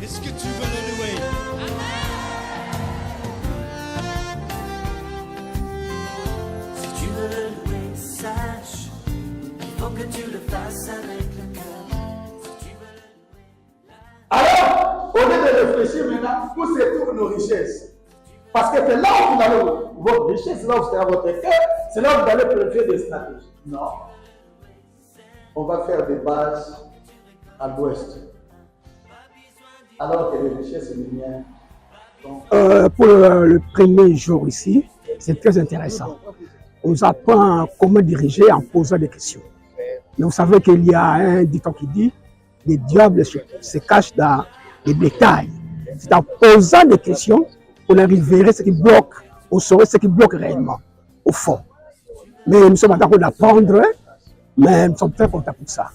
Est-ce que tu veux le louer? Si tu veux le louer, sache qu'il faut que tu le fasses avec le cœur. Si tu veux le louer. Alors, au lieu de réfléchir maintenant, où se trouvent nos richesses? Parce que c'est là où vous allez, votre richesse, c'est là où sera votre cœur, c'est là où vous allez préférer des stratégies. Non. On va faire des bases à l'ouest. Alors que les richesses sont les miennes. Pour le premier jour ici, c'est très intéressant. On nous apprend comment diriger en posant des questions. Mais vous savez qu'il y a un dicton qui dit « les diables se cachent dans les détails ». C'est en posant des questions qu'on arriverait ce qui bloque, on saurait ce qui bloque réellement, au fond. Mais nous sommes en train d'apprendre, mais nous sommes très contents pour ça.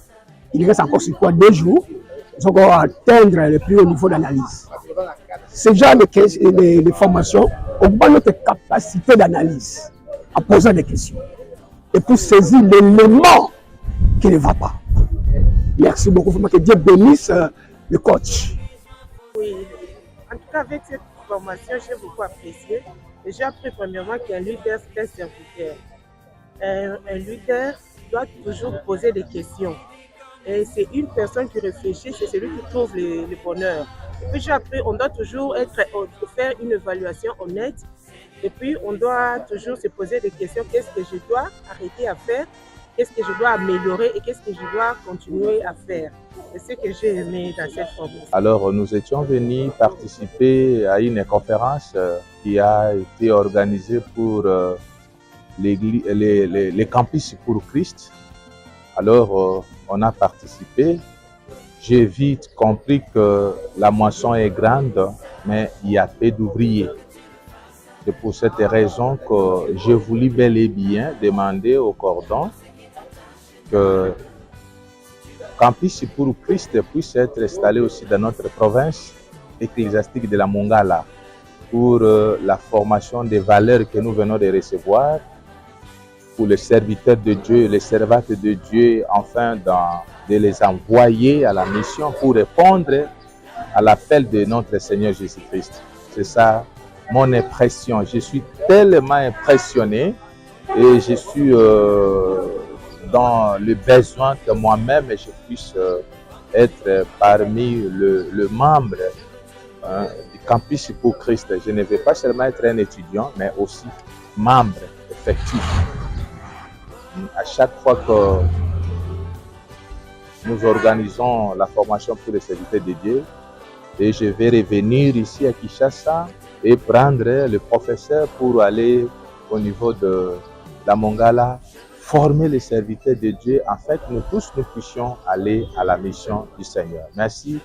Il reste encore sur quoi 2 jours, nous allons encore atteindre le plus haut niveau d'analyse. Ce genre de formation augmente notre capacité d'analyse en posant des questions et pour saisir l'élément qui ne va pas. Merci beaucoup, que Dieu bénisse le coach. Oui, en tout cas avec cette formation, j'ai beaucoup apprécié. Et j'ai appris premièrement qu'un leader, c'est un serviteur. Un leader doit toujours poser des questions. Et c'est une personne qui réfléchit, c'est celui qui trouve le bonheur. Et puis j'ai appris, on doit toujours faire une évaluation honnête. Et puis on doit toujours se poser des questions. Qu'est-ce que je dois arrêter à faire? Qu'est-ce que je dois améliorer et qu'est-ce que je dois continuer à faire? C'est ce que j'ai aimé dans cette formation. Alors, nous étions venus participer à une conférence qui a été organisée pour les campus pour Christ. Alors, on a participé. J'ai vite compris que la moisson est grande, mais il y a peu d'ouvriers. C'est pour cette raison que j'ai voulu bel et bien demander au cordon que Campus pour Christ puisse être installé aussi dans notre province ecclésiastique de la Mongala pour la formation des valeurs que nous venons de recevoir pour les serviteurs de Dieu, les servantes de Dieu, afin de les envoyer à la mission pour répondre à l'appel de notre Seigneur Jésus-Christ. C'est ça mon impression. Je suis tellement impressionné et je suis dans le besoin que moi-même je puisse être parmi le membre du Campus pour Christ. Je ne vais pas seulement être un étudiant, mais aussi membre effectif. À chaque fois que nous organisons la formation pour les serviteurs de Dieu, et je vais revenir ici à Kinshasa et prendre le professeur pour aller au niveau de la Mongala, former les serviteurs de Dieu, afin que nous tous nous puissions aller à la mission du Seigneur. Merci